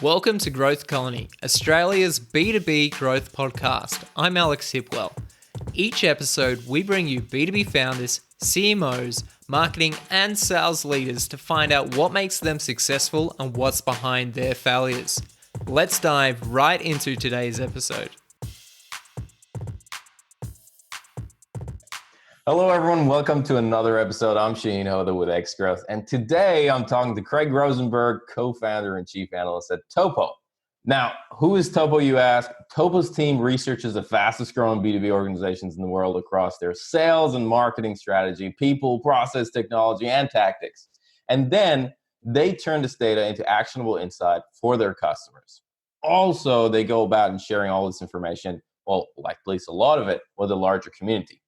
Welcome to Growth Colony, Australia's B2B growth podcast. I'm Alex Hipwell. Each episode, we bring you B2B founders, CMOs, marketing and sales leaders to find out what makes them successful and what's behind their failures. Let's dive right into today's episode. Hello, everyone. Welcome to another episode. I'm Shahin Hoda with X Growth, and today I'm talking to Craig Rosenberg, co-founder and chief analyst at TOPO. Now, who is TOPO, you ask? TOPO's team researches the fastest growing B2B organizations in the world across their sales and marketing strategy, people, process, technology, and tactics. And then they turn this data into actionable insight for their customers. Also, they go about and sharing all this information, well, like at least a lot of it, with the larger community.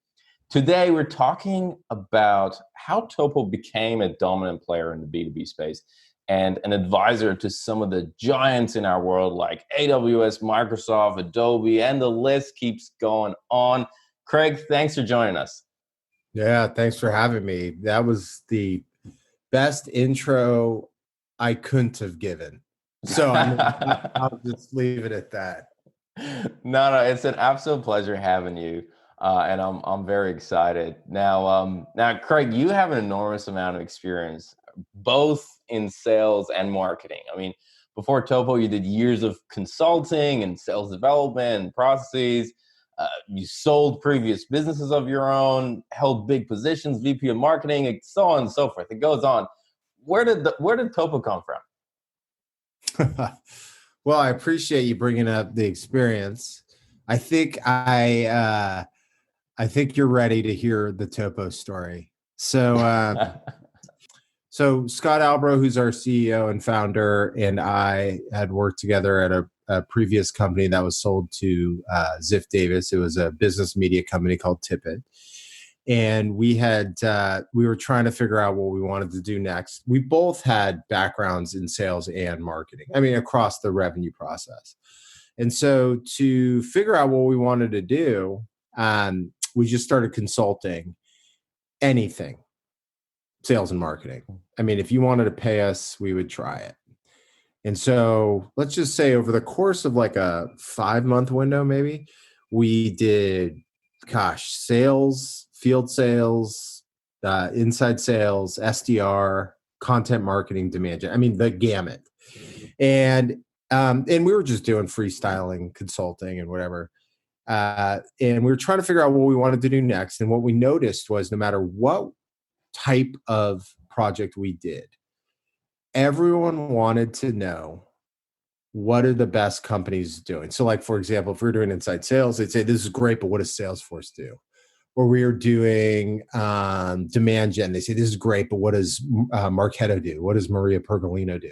Today, we're talking about how TOPO became a dominant player in the B2B space and an advisor to some of the giants in our world like AWS, Microsoft, Adobe, and the list keeps going on. Craig, thanks for joining us. Yeah, thanks for having me. That was the best intro I couldn't have given. So I'll just leave it at that. No, it's an absolute pleasure having you. And I'm very excited. Now, Craig, you have an enormous amount of experience, both in sales and marketing. I mean, before TOPO, you did years of consulting and sales development and processes. You sold previous businesses of your own, held big positions, VP of marketing, and so on and so forth. It goes on. Where did TOPO come from? Well, I appreciate you bringing up the experience. I think I think you're ready to hear the TOPO story. So, so Scott Albro, who's our CEO and founder, and I had worked together at a previous company that was sold to Ziff Davis. It was a business media company called Tippett. And we were trying to figure out what we wanted to do next. We both had backgrounds in sales and marketing, across the revenue process. And so to figure out what we wanted to do, we just started consulting anything, sales and marketing. If you wanted to pay us, we would try it. And so let's just say over the course of like a 5-month window, maybe, we did, sales, field sales, inside sales, SDR, content marketing, demand gen, the gamut. And we were just doing freestyling, consulting and whatever. And we were trying to figure out what we wanted to do next. And what we noticed was no matter what type of project we did, everyone wanted to know, what are the best companies doing? So like, for example, if we were doing inside sales, they'd say, this is great, but what does Salesforce do? Or we were doing demand gen. They say, this is great, but what does Marketo do? What does Maria Pergolino do?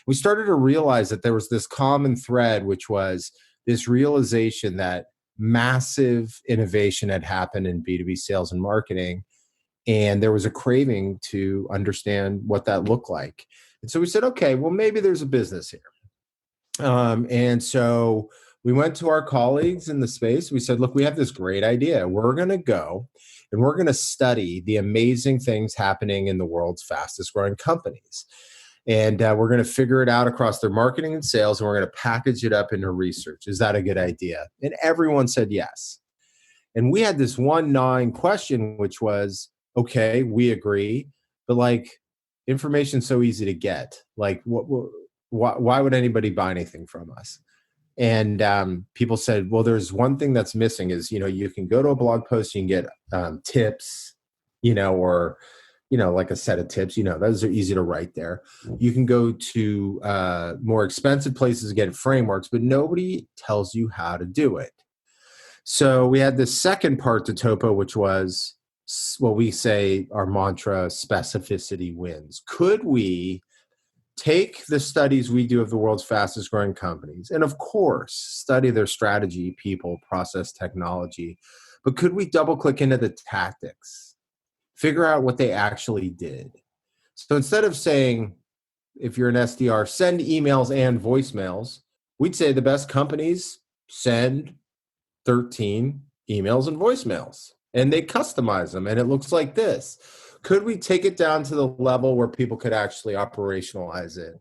We started to realize that there was this common thread, which was this realization that massive innovation had happened in B2B sales and marketing. And there was a craving to understand what that looked like. And so we said, okay, well, maybe there's a business here. And so we went to our colleagues in the space. We said, look, we have this great idea. We're going to go and we're going to study the amazing things happening in the world's fastest growing companies. And we're going to figure it out across their marketing and sales, and we're going to package it up into research. Is that a good idea? And everyone said yes. And we had this one gnawing question, which was, okay, we agree, but information's so easy to get. Why would anybody buy anything from us? And people said, well, there's one thing that's missing is, you can go to a blog post, you can get tips, or like a set of tips, those are easy to write there. You can go to more expensive places to get frameworks, but nobody tells you how to do it. So we had this second part to TOPO, which was what we say our mantra, specificity wins. Could we take the studies we do of the world's fastest growing companies and of course study their strategy, people, process, technology, but could we double click into the tactics? Figure out what they actually did. So instead of saying, if you're an SDR, send emails and voicemails, we'd say the best companies send 13 emails and voicemails, and they customize them, and it looks like this. Could we take it down to the level where people could actually operationalize it?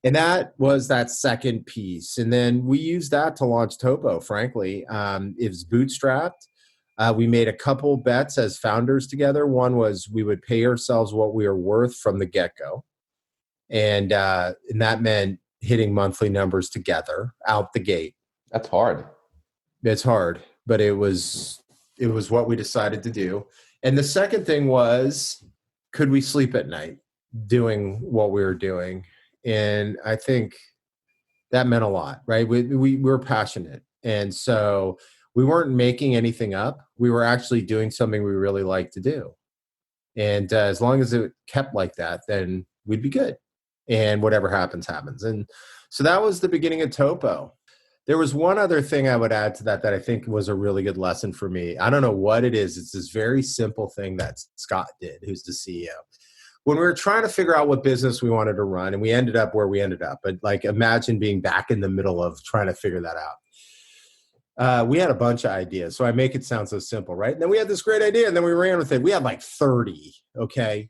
And that was that second piece. And then we used that to launch TOPO, frankly. It was bootstrapped. We made a couple bets as founders together. One was we would pay ourselves what we were worth from the get-go. And that meant hitting monthly numbers together out the gate. That's hard. It's hard, but it was what we decided to do. And the second thing was, could we sleep at night doing what we were doing? And I think that meant a lot, right? We were passionate. And so we weren't making anything up. We were actually doing something we really liked to do. And as long as it kept like that, then we'd be good. And whatever happens, happens. And so that was the beginning of TOPO. There was one other thing I would add to that I think was a really good lesson for me. I don't know what it is. It's this very simple thing that Scott did, who's the CEO. When we were trying to figure out what business we wanted to run, and we ended up where we ended up, but like imagine being back in the middle of trying to figure that out. We had a bunch of ideas. So I make it sound so simple, right? And then we had this great idea and then we ran with it. We had like 30, okay?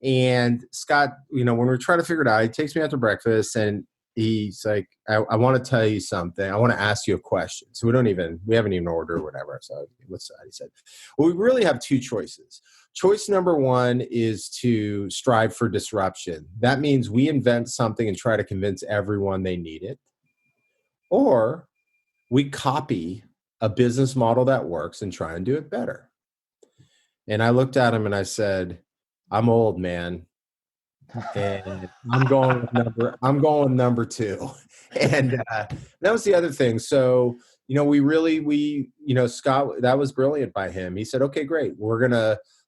And Scott, when we were trying to figure it out, he takes me out to breakfast and he's like, I want to tell you something. I want to ask you a question. So we haven't even ordered or whatever. So what's that? He said, well, we really have two choices. Choice number one is to strive for disruption. That means we invent something and try to convince everyone they need it. Or we copy a business model that works and try and do it better. And I looked at him and I said, I'm old, man. And I'm going number two. And that was the other thing. So, Scott, that was brilliant by him. He said, okay, great.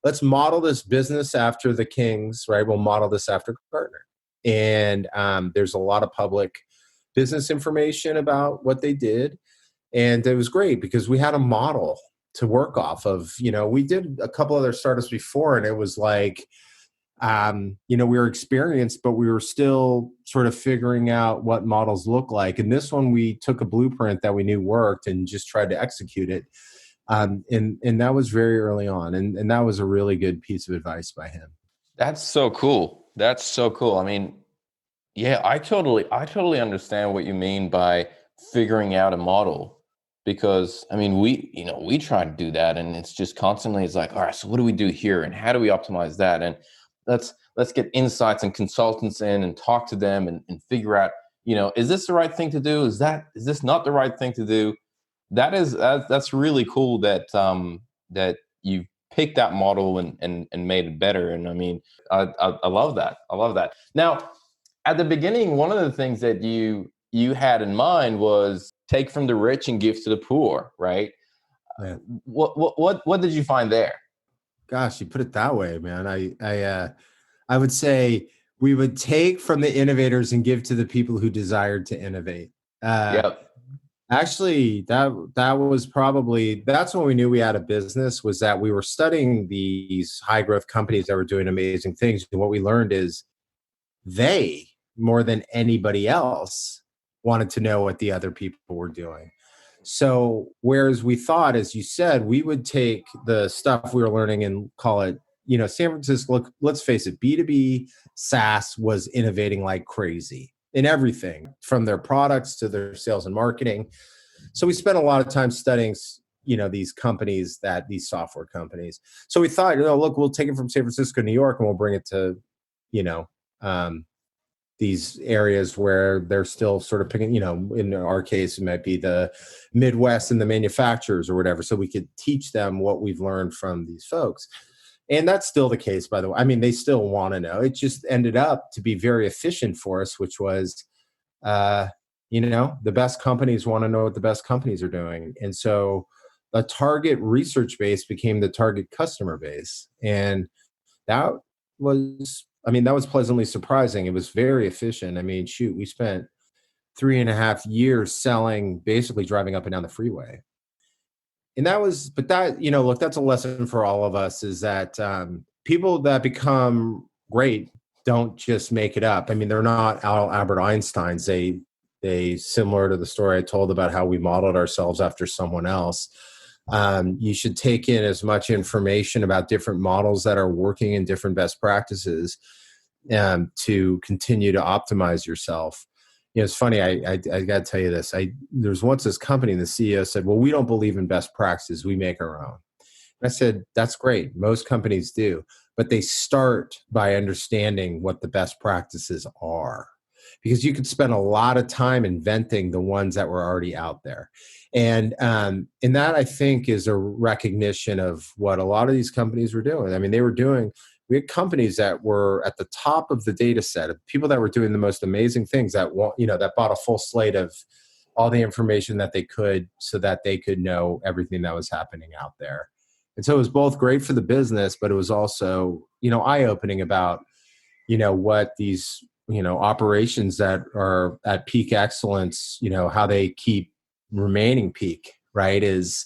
Let's model this business after the Kings, right? We'll model this after Gartner. And there's a lot of public business information about what they did. And it was great because we had a model to work off of. We did a couple other startups before and it was like, we were experienced, but we were still sort of figuring out what models look like. And this one, we took a blueprint that we knew worked and just tried to execute it. And that was very early on. And that was a really good piece of advice by him. That's so cool. I mean, yeah, I totally understand what you mean by figuring out a model. Because I mean, we try to do that and it's just constantly, it's like, all right, so what do we do here? And how do we optimize that? And let's get insights and consultants in and talk to them and figure out, is this the right thing to do? Is this not the right thing to do? That's really cool that you picked that model and made it better. And I mean, I love that. I love that. Now, at the beginning, one of the things that you had in mind was take from the rich and give to the poor, right? Yeah. What did you find there? Gosh, you put it that way, man. I would say we would take from the innovators and give to the people who desired to innovate. Yep. Actually, that's when we knew we had a business, was that we were studying these high growth companies that were doing amazing things. And what we learned is they, more than anybody else, wanted to know what the other people were doing. So whereas we thought, as you said, we would take the stuff we were learning and call it, San Francisco, let's face it, B2B SaaS was innovating like crazy in everything from their products to their sales and marketing. So we spent a lot of time studying, these companies, these software companies. So we thought, look, we'll take it from San Francisco, New York, and we'll bring it to, these areas where they're still sort of picking, in our case, it might be the Midwest and the manufacturers or whatever. So we could teach them what we've learned from these folks. And that's still the case, by the way. I mean, they still want to know. It just ended up to be very efficient for us, which was, the best companies want to know what the best companies are doing. And so the target research base became the target customer base. And that was pleasantly surprising. It was very efficient. I mean, we spent 3.5 years selling, basically driving up and down the freeway. And that's a lesson for all of us, is that people that become great don't just make it up. I mean, they're not Albert Einsteins. They similar to the story I told about how we modeled ourselves after someone else. You should take in as much information about different models that are working and different best practices. to continue to optimize yourself. It's funny. I got to tell you this. There was once this company, and the CEO said, well, we don't believe in best practices. We make our own. And I said, that's great. Most companies do, but they start by understanding what the best practices are, because you could spend a lot of time inventing the ones that were already out there. And that, I think, is a recognition of what a lot of these companies were doing. I mean, we had companies that were at the top of the data set of people that were doing the most amazing things, that bought a full slate of all the information that they could, so that they could know everything that was happening out there. And so it was both great for the business, but it was also, eye-opening about, what these, operations that are at peak excellence, how they keep remaining peak, right? Is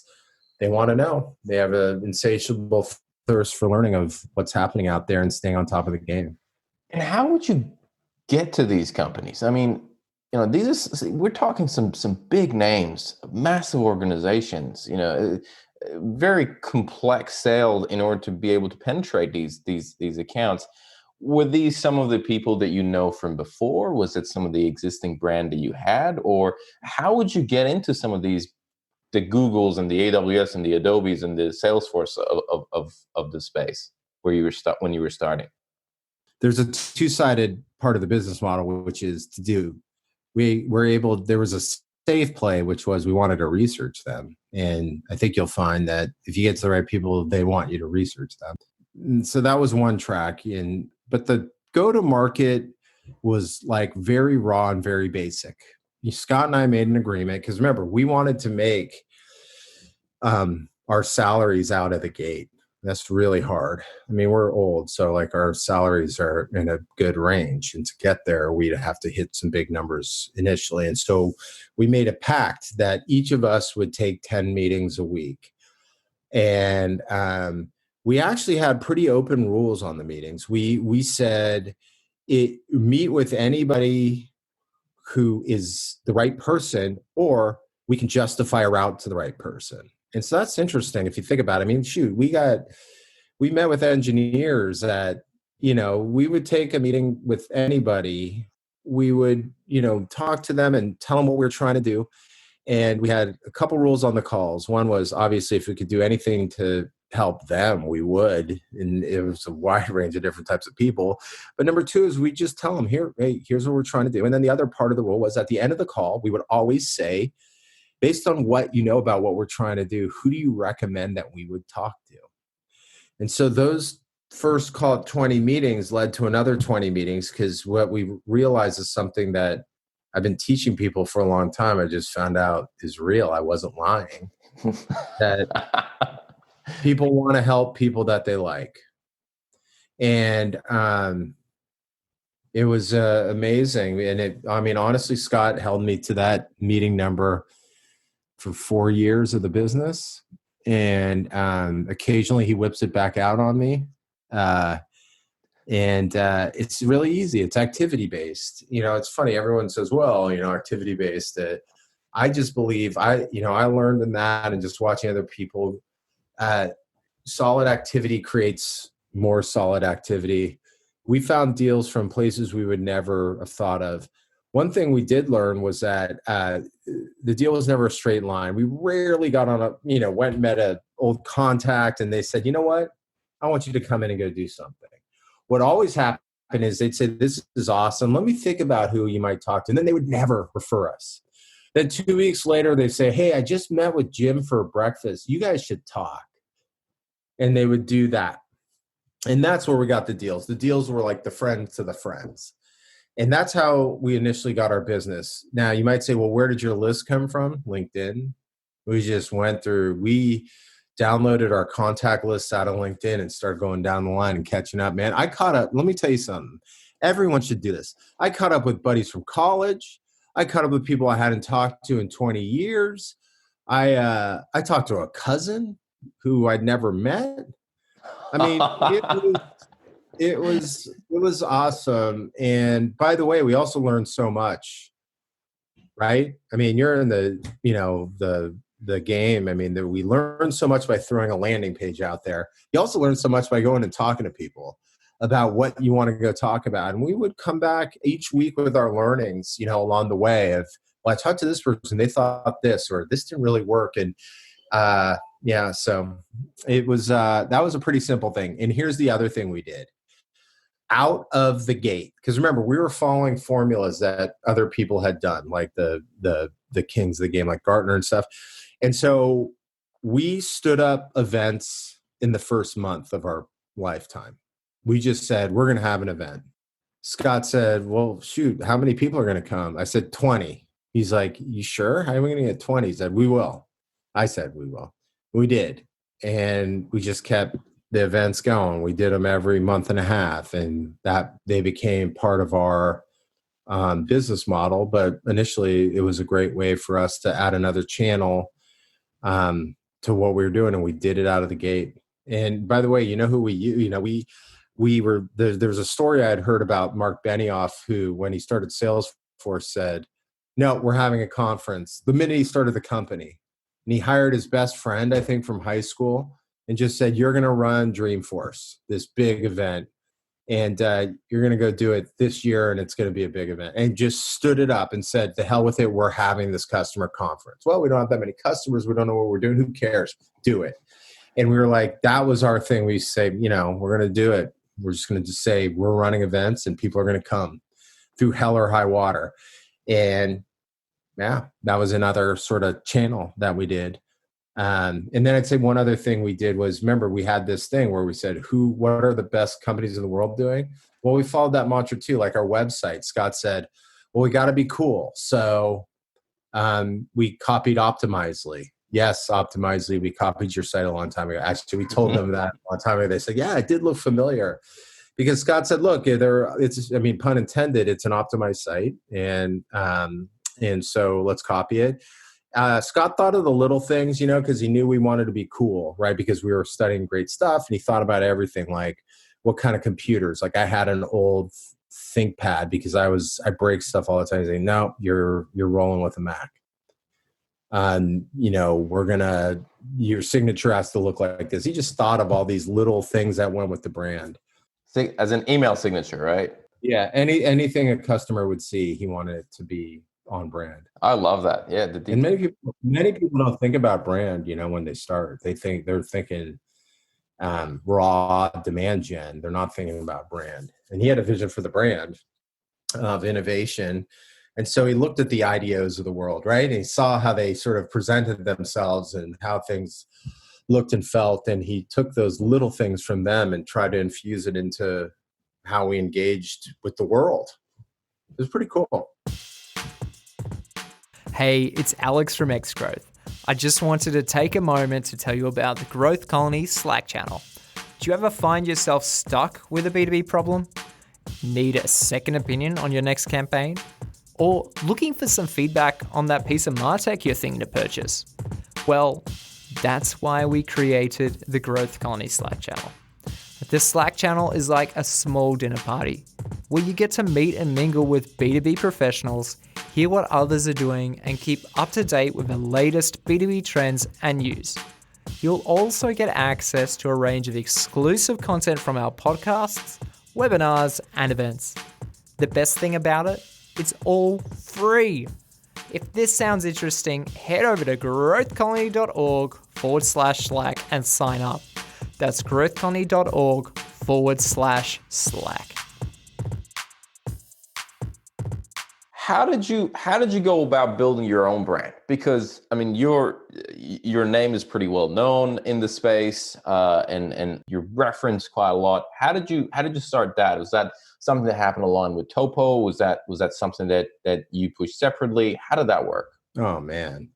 they want to know. They have an insatiable thirst for learning of what's happening out there and staying on top of the game. And how would you get to these companies? I mean, we're talking some big names, massive organizations, very complex sales in order to be able to penetrate these accounts. Were these some of the people that you know from before? Was it some of the existing brand that you had? Or how would you get into some of these, the Googles and the AWS and the Adobes and the Salesforce of the space where you were when you were starting? There's a two-sided part of the business model, which is there was a safe play, which was we wanted to research them. And I think you'll find that if you get to the right people, they want you to research them. And so that was one track. But the go-to-market was like very raw and very basic. Scott and I made an agreement, because remember, we wanted to make our salaries out of the gate. That's really hard. I mean, we're old, so like our salaries are in a good range. And to get there, we'd have to hit some big numbers initially. And so we made a pact that each of us would take 10 meetings a week. And we actually had pretty open rules on the meetings. We said, meet with anybody who is the right person, or we can justify a route to the right person. And so that's interesting if you think about it. I mean, shoot, we met with engineers that, we would take a meeting with anybody. We would, talk to them and tell them what we were trying to do. And we had a couple rules on the calls. One was, obviously, if we could do anything to help them, we would. And it was a wide range of different types of people. But number two is we just tell them, here's what we're trying to do. And then the other part of the rule was, at the end of the call, we would always say, based on what you know about what we're trying to do, who do you recommend that we would talk to? And so those first, call it 20 meetings, led to another 20 meetings, because what we realized is something that I've been teaching people for a long time. I just found out is real. I wasn't lying. That people want to help people that they like. And it was amazing. And honestly, Scott held me to that meeting number for 4 years of the business. And occasionally he whips it back out on me. It's really easy. It's activity based. It's funny. Everyone says, well, activity based. I just believe I learned in that, and just watching other people, solid activity creates more solid activity. We found deals from places we would never have thought of. One thing we did learn was that the deal was never a straight line. We rarely got on went and met an old contact and they said, you know what? I want you to come in and go do something. What always happened is they'd say, this is awesome. Let me think about who you might talk to. And then they would never refer us. Then 2 weeks later, they say, hey, I just met with Jim for breakfast. You guys should talk. And they would do that. And that's where we got the deals. The deals were like the friends to the friends. And that's how we initially got our business. Now, you might say, well, where did your list come from? LinkedIn. We just we downloaded our contact lists out of LinkedIn and started going down the line and catching up. Man, I caught up. Let me tell you something. Everyone should do this. I caught up with buddies from college. I caught up with people I hadn't talked to in 20 years. I talked to a cousin who I'd never met. I mean, it was awesome. And by the way, we also learned so much, right? I mean, you're in the game. I mean, we learned so much by throwing a landing page out there. You also learn so much by going and talking to people. about what you want to go talk about. And we would come back each week with our learnings, along the way of, well, I talked to this person, they thought this, or this didn't really work. And so it was, that was a pretty simple thing. And here's the other thing we did out of the gate. Because remember, we were following formulas that other people had done, like the kings of the game, like Gartner and stuff. And so we stood up events in the first month of our lifetime. We just said, we're going to have an event. Scott said, well, shoot, how many people are going to come? I said, 20. He's like, you sure? How are we going to get 20? He said, we will. I said, we will. We did. And we just kept the events going. We did them every month and a half, and that they became part of our business model. But initially, it was a great way for us to add another channel to what we were doing, and we did it out of the gate. And by the way, who we were, there was a story I had heard about Mark Benioff, who, when he started Salesforce, said, no, we're having a conference the minute he started the company. And he hired his best friend, I think, from high school, and just said, you're going to run Dreamforce, this big event, and you're going to go do it this year, and it's going to be a big event. And just stood it up and said, the hell with it, we're having this customer conference. Well, we don't have that many customers. We don't know what we're doing. Who cares? Do it. And we were like, that was our thing. We say, we're going to do it. We're just going to just say we're running events, and people are going to come through hell or high water. And yeah, that was another sort of channel that we did. And then I'd say one other thing we did was, remember, we had this thing where we said, what are the best companies in the world doing? Well, we followed that mantra too, like our website. Scott said, well, we got to be cool. So we copied Optimizely. Yes, Optimizely, we copied your site a long time ago. Actually, we told them that a long time ago. They said, yeah, it did look familiar. Because Scott said, look, pun intended, it's an optimized site. And so let's copy it. Scott thought of the little things, because he knew we wanted to be cool, right? Because we were studying great stuff, and he thought about everything, like what kind of computers. Like I had an old ThinkPad because I break stuff all the time. He's like, no, you're rolling with a Mac. Your signature has to look like this. He just thought of all these little things that went with the brand. As an email signature, right? Yeah, anything a customer would see, he wanted it to be on brand. I love that. Yeah. And many people don't think about brand, when they start. They're thinking raw demand gen. They're not thinking about brand. And he had a vision for the brand of innovation. And so he looked at the IDEOs of the world, right? And he saw how they sort of presented themselves and how things looked and felt. And he took those little things from them and tried to infuse it into how we engaged with the world. It was pretty cool. Hey, it's Alex from Xgrowth. I just wanted to take a moment to tell you about the Growth Colony Slack channel. Do you ever find yourself stuck with a B2B problem? Need a second opinion on your next campaign? Or looking for some feedback on that piece of MarTech you're thinking to purchase? Well, that's why we created the Growth Colony Slack channel. This Slack channel is like a small dinner party where you get to meet and mingle with B2B professionals, hear what others are doing, and keep up to date with the latest B2B trends and news. You'll also get access to a range of exclusive content from our podcasts, webinars, and events. The best thing about it, it's all free. If this sounds interesting, head over to growthcolony.org/Slack and sign up. That's growthcolony.org/Slack. How did you go about building your own brand? Because your name is pretty well known in the space, and you're referenced quite a lot. How did you start that? Was that something that happened along with TOPO? Was that something that you pushed separately? How did that work? Oh man,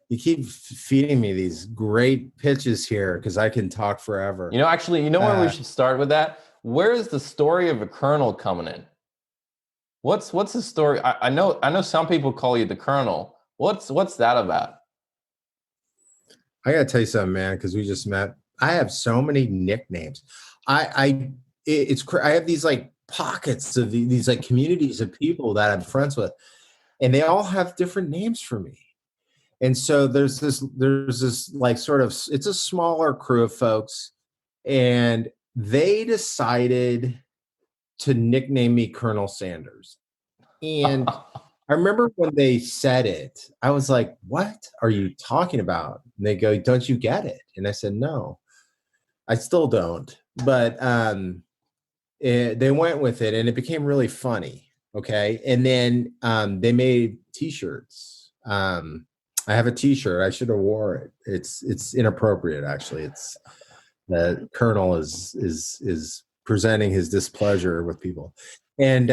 you keep feeding me these great pitches here because I can talk forever. Where we should start with that? Where is the story of a Colonel coming in? What's the story? I know some people call you the Colonel. What's that about? I gotta tell you something, man, because we just met. I have so many nicknames. I have these like pockets of these like communities of people that I'm friends with, and they all have different names for me. And so there's this like sort of, it's a smaller crew of folks, and they decided to nickname me Colonel Sanders. And I remember when they said it, I was like, what are you talking about? And they go, don't you get it? And I said, no, I still don't. But they went with it and it became really funny. Okay. And then they made t-shirts. I have a t-shirt. I should have wore it. It's inappropriate, actually. It's the Colonel is presenting his displeasure with people. And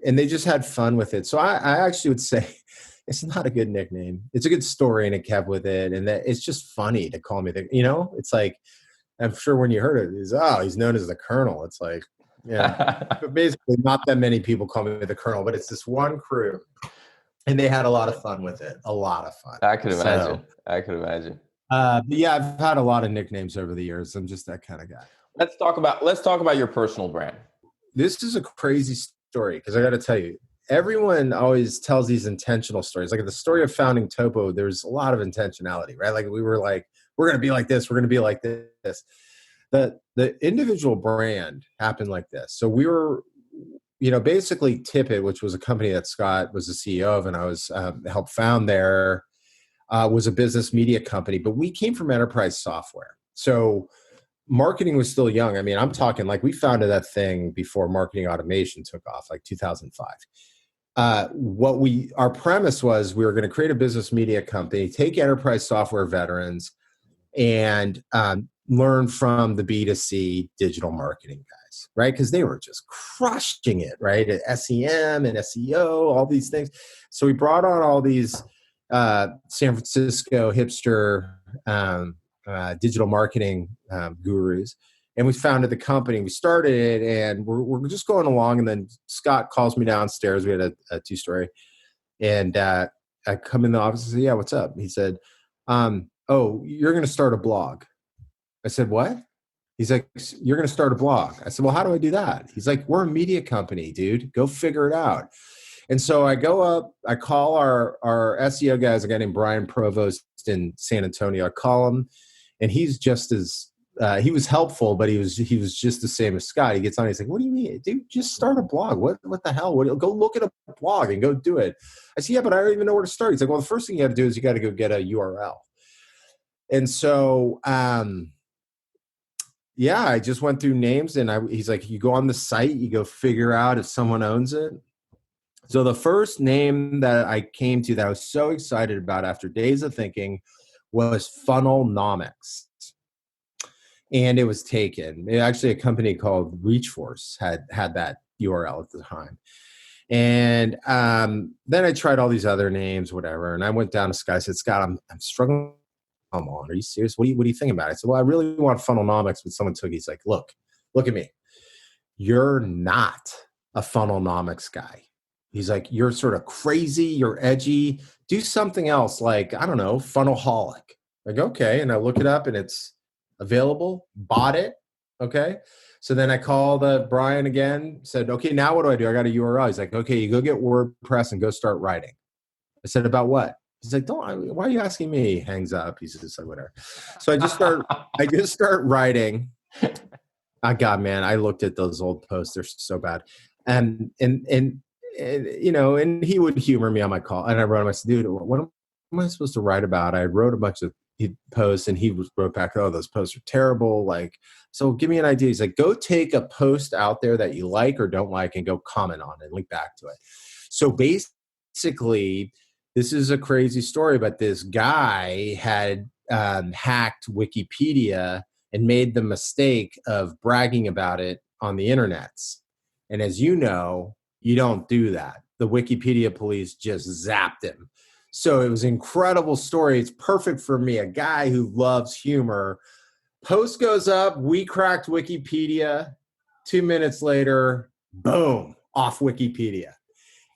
they just had fun with it. So I actually would say it's not a good nickname. It's a good story and it kept with it. And that it's just funny to call me it's like, I'm sure when you heard it, he's known as the Colonel. It's like, yeah, but basically not that many people call me the Colonel, but it's this one crew and they had a lot of fun with it. A lot of fun. I could imagine. But yeah, I've had a lot of nicknames over the years. I'm just that kind of guy. Let's talk about your personal brand. This is a crazy story because I got to tell you, everyone always tells these intentional stories. Like the story of founding TOPO, there's a lot of intentionality, right? Like we were like, we're going to be like this. We're going to be like this. The individual brand happened like this. So we were, basically Tippett, which was a company that Scott was the CEO of, and I was helped found there, was a business media company, but we came from enterprise software. So marketing was still young. I mean, I'm talking like we founded that thing before marketing automation took off, like 2005. Our premise was we were going to create a business media company, take enterprise software veterans, and learn from the B2C digital marketing guys, right? Because they were just crushing it, right? At SEM and SEO, all these things. So we brought on all these San Francisco hipster digital marketing gurus, and we founded the company. We started it, and we're just going along. And then Scott calls me downstairs. We had a two-story, and I come in the office and say, "Yeah, what's up?" He said, "Oh, you're going to start a blog." I said, "What?" He's like, "You're going to start a blog." I said, "Well, how do I do that?" He's like, "We're a media company, dude. Go figure it out." And so I go up, I call our SEO guys, a guy named Brian Provost in San Antonio. I call him, and he's just as he was helpful, but he was just the same as Scott. He gets on, he's like, "What do you mean, dude? Just start a blog. What the hell? Go look at a blog and go do it." I said, "Yeah, but I don't even know where to start." He's like, "Well, the first thing you got to do is you got to go get a URL." And so, yeah, I just went through names, and he's like, "You go on the site, you go figure out if someone owns it." So the first name that I came to that I was so excited about after days of thinking was Funnelnomics. And it was taken. Actually, a company called Reachforce had that URL at the time. And then I tried all these other names, whatever. And I went down to Scott. I said, "Scott, I'm struggling. Come on, are you serious? What do you think about it?" I said, "Well, I really want Funnelnomics," but someone took it. He's like, look at me. You're not a Funnelnomics guy. He's like, "You're sort of crazy. You're edgy. Do something else, like, I don't know, Funnelholic." Like, okay. And I look it up and it's available, bought it. Okay. So then I called Brian again, said, "Okay, now what do I do? I got a URL." He's like, "Okay, you go get WordPress and go start writing." I said, "About what?" He's like, "Why are you asking me?" He hangs up. He's just like, whatever. So I just start writing. God, man, I looked at those old posts. They're so bad. And he would humor me on my call. And I wrote him, I said, "Dude, what am I supposed to write about?" I wrote a bunch of posts, and he wrote back, "Oh, those posts are terrible. Like, so give me an idea." He's like, "Go take a post out there that you like or don't like and go comment on it and link back to it." So basically, this is a crazy story, but this guy had hacked Wikipedia and made the mistake of bragging about it on the internets. And as you know, you don't do that. The Wikipedia police just zapped him. So it was an incredible story. It's perfect for me, a guy who loves humor. Post goes up, we cracked Wikipedia. 2 minutes later, boom, off Wikipedia.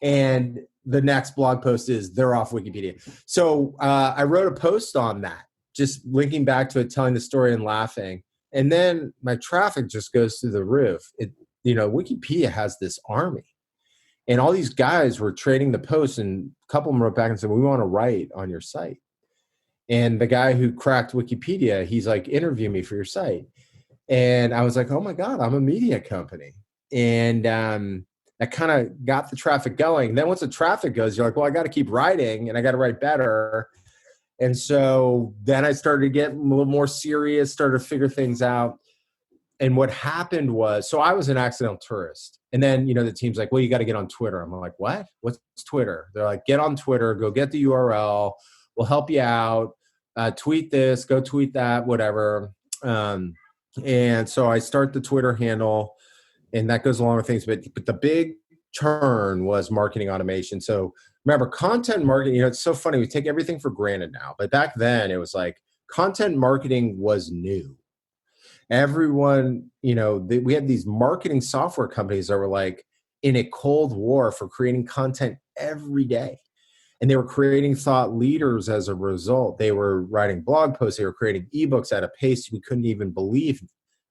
And the next blog post is they're off Wikipedia. So I wrote a post on that, just linking back to it, telling the story and laughing. And then my traffic just goes through the roof. Wikipedia has this army. And all these guys were trading the posts, and a couple of them wrote back and said, "We want to write on your site." And the guy who cracked Wikipedia, he's like, "Interview me for your site." And I was like, "Oh my God, I'm a media company." And that kind of got the traffic going. Then once the traffic goes, you're like, well, I got to keep writing and I got to write better. And so then I started to get a little more serious, started to figure things out. And what happened was, so I was an accidental tourist. And then, the team's like, well, you got to get on Twitter. I'm like, what? What's Twitter? They're like, get on Twitter, go get the URL. We'll help you out. Tweet this, go tweet that, whatever. And so I start the Twitter handle, and that goes along with things. But the big turn was marketing automation. So remember, content marketing, it's so funny. We take everything for granted now. But back then, it was like content marketing was new. Everyone, we had these marketing software companies that were like in a cold war for creating content every day. And they were creating thought leaders as a result. They were writing blog posts. They were creating ebooks at a pace we couldn't even believe.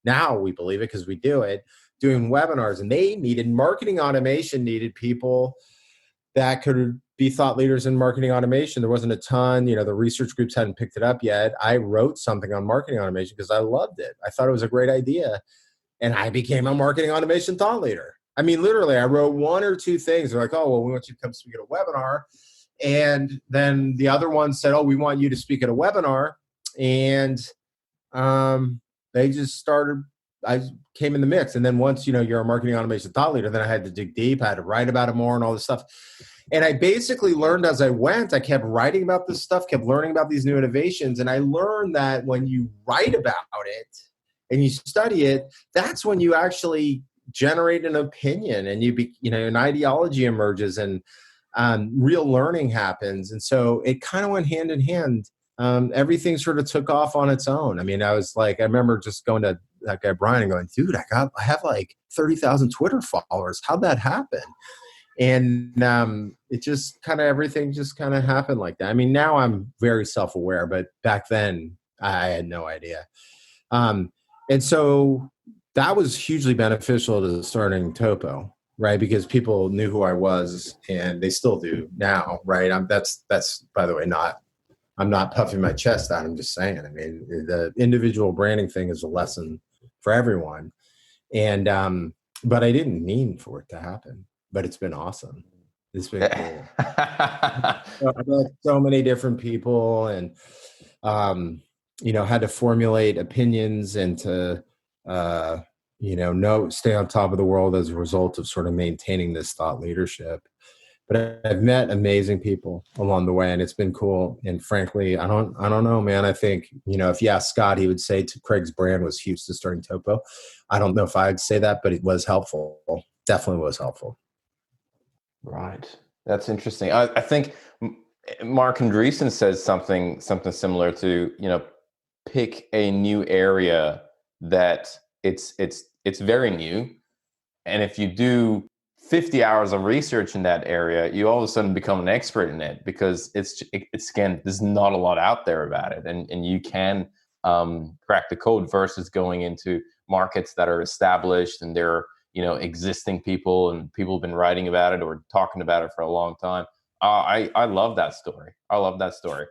Now we believe it because we do it, doing webinars. And they needed marketing automation, needed people that could be thought leaders in marketing automation. There wasn't a ton, the research groups hadn't picked it up yet. I wrote something on marketing automation because I loved it. I thought it was a great idea. And I became a marketing automation thought leader. I mean, literally, I wrote one or two things. They're like, oh, well, we want you to come speak at a webinar. And then the other one said, oh, we want you to speak at a webinar. And they just started, I came in the mix. And then once, you're a marketing automation thought leader, then I had to dig deep. I had to write about it more and all this stuff. And I basically learned as I went. I kept writing about this stuff, kept learning about these new innovations. And I learned that when you write about it and you study it, that's when you actually generate an opinion and an ideology emerges and real learning happens. And so it kind of went hand in hand. Everything sort of took off on its own. I mean, I remember just going to that guy, Brian, and going, dude, I have like 30,000 Twitter followers. How'd that happen? And it just everything just kind of happened like that. I mean, now I'm very self-aware, but back then I had no idea. And so that was hugely beneficial to starting TOPO, right? Because people knew who I was, and they still do now, right? That's by the way, I'm not puffing my chest out. I'm just saying. I mean, the individual branding thing is a lesson for everyone, and but I didn't mean for it to happen. But it's been awesome. It's been cool. I've met so many different people, and had to formulate opinions and to stay on top of the world as a result of sort of maintaining this thought leadership. But I've met amazing people along the way, and it's been cool. And frankly, I don't know, man. I think, if you ask Scott, he would say Craig's brand was huge to starting TOPO. I don't know if I'd say that, but it was helpful. Definitely was helpful. Right. That's interesting. I think Mark Andreessen says something similar to, pick a new area that it's very new. And if you do 50 hours of research in that area, you all of a sudden become an expert in it because it's again, there's not a lot out there about it. And you can crack the code versus going into markets that are established and they're existing people and people have been writing about it or talking about it for a long time. I love that story. I love that story.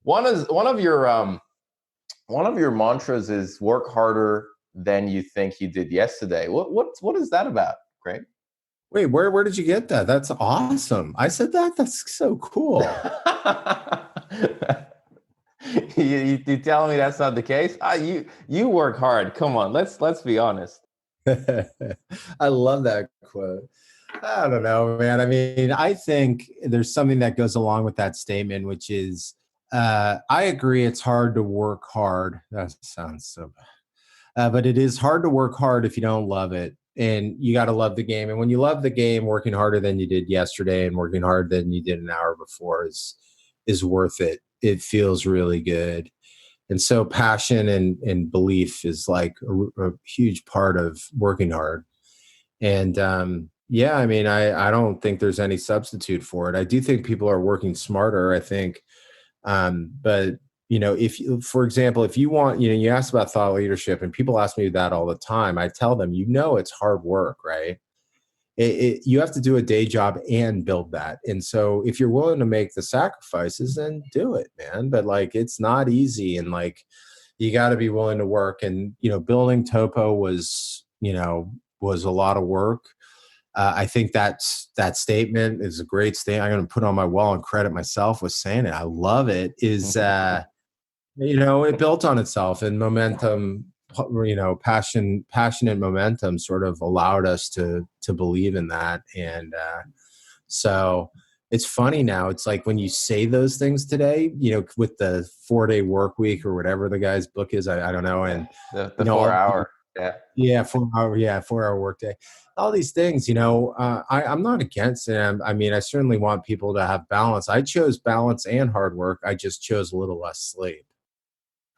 One of your mantras is work harder than you think you did yesterday. What is that about, Craig? Wait, where did you get that? That's awesome. I said that? That's so cool. You telling me that's not the case? You work hard. Come on, let's be honest. I love that quote. I don't know, man. I mean, I think there's something that goes along with that statement, which is, I agree it's hard to work hard. That sounds so bad. But it is hard to work hard if you don't love it. And you got to love the game. And when you love the game, working harder than you did yesterday and working harder than you did an hour before is worth it. It feels really good. And so passion and belief is like a huge part of working hard. And I mean, I don't think there's any substitute for it. I do think people are working smarter, I think. But, for example, if you want, you asked about thought leadership and people ask me that all the time. I tell them, it's hard work, right? You have to do a day job and build that. And so if you're willing to make the sacrifices, then do it, man. But it's not easy. And you got to be willing to work. And, building TOPO was, was a lot of work. I think that statement is a great statement. I'm going to put on my wall and credit myself with saying it. I love it. Is it built on itself, and momentum, passionate momentum sort of allowed us to believe in that. And so it's funny now. It's like when you say those things today, with the 4-day work week or whatever the guy's book is, I don't know. And the 4-hour. Yeah, 4-hour workday. All these things, I'm not against it. I mean, I certainly want people to have balance. I chose balance and hard work. I just chose a little less sleep.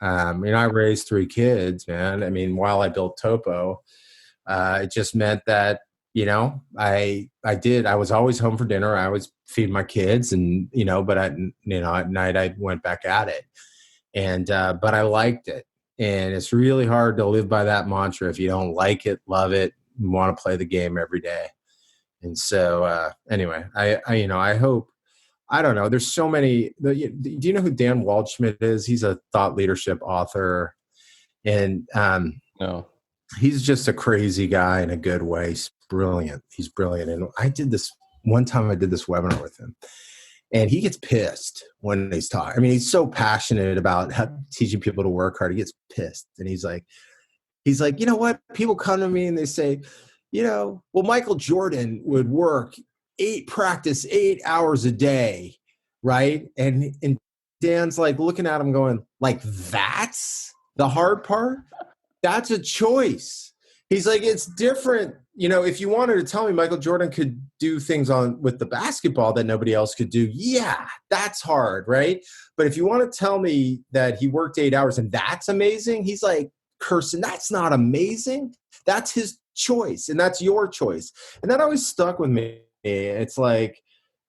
I raised 3 kids, man. I mean, while I built TOPO, it just meant that, I was always home for dinner. I always feed my kids and, but at night I went back at it. And, but I liked it. And it's really hard to live by that mantra if you don't like it, love it, want to play the game every day. And so, anyway, I hope, I don't know. There's so many. Do you know who Dan Waldschmidt is? He's a thought leadership author, and no, he's just a crazy guy in a good way. He's brilliant. And I did this one time. I did this webinar with him, and he gets pissed when he's talking. I mean, he's so passionate about teaching people to work hard. He gets pissed, and he's like, you know what? People come to me and they say, well, Michael Jordan would practice 8 hours a day, right? And Dan's like looking at him going, like, that's the hard part? That's a choice. He's like, it's different. If you wanted to tell me Michael Jordan could do things with the basketball that nobody else could do, yeah, that's hard, right? But if you want to tell me that he worked 8 hours and that's amazing, he's like, cursing, that's not amazing. That's his choice, and that's your choice. And that always stuck with me. It's like,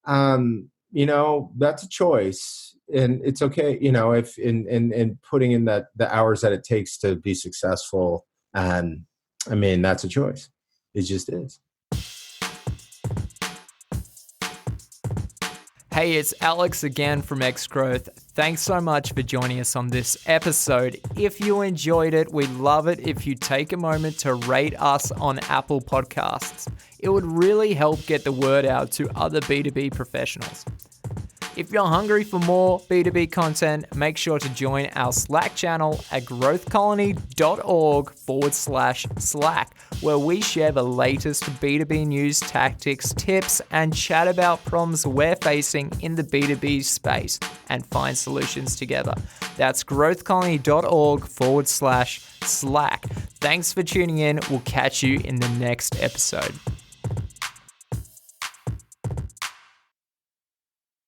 that's a choice, and it's okay, if in putting in the hours that it takes to be successful. And I mean, that's a choice. It just is. Hey, it's Alex again from X Growth. Thanks so much for joining us on this episode. If you enjoyed it, we'd love it if you take a moment to rate us on Apple Podcasts. It would really help get the word out to other B2B professionals. If you're hungry for more B2B content, make sure to join our Slack channel at growthcolony.org/Slack, where we share the latest B2B news, tactics, tips, and chat about problems we're facing in the B2B space and find solutions together. That's growthcolony.org/Slack. Thanks for tuning in. We'll catch you in the next episode.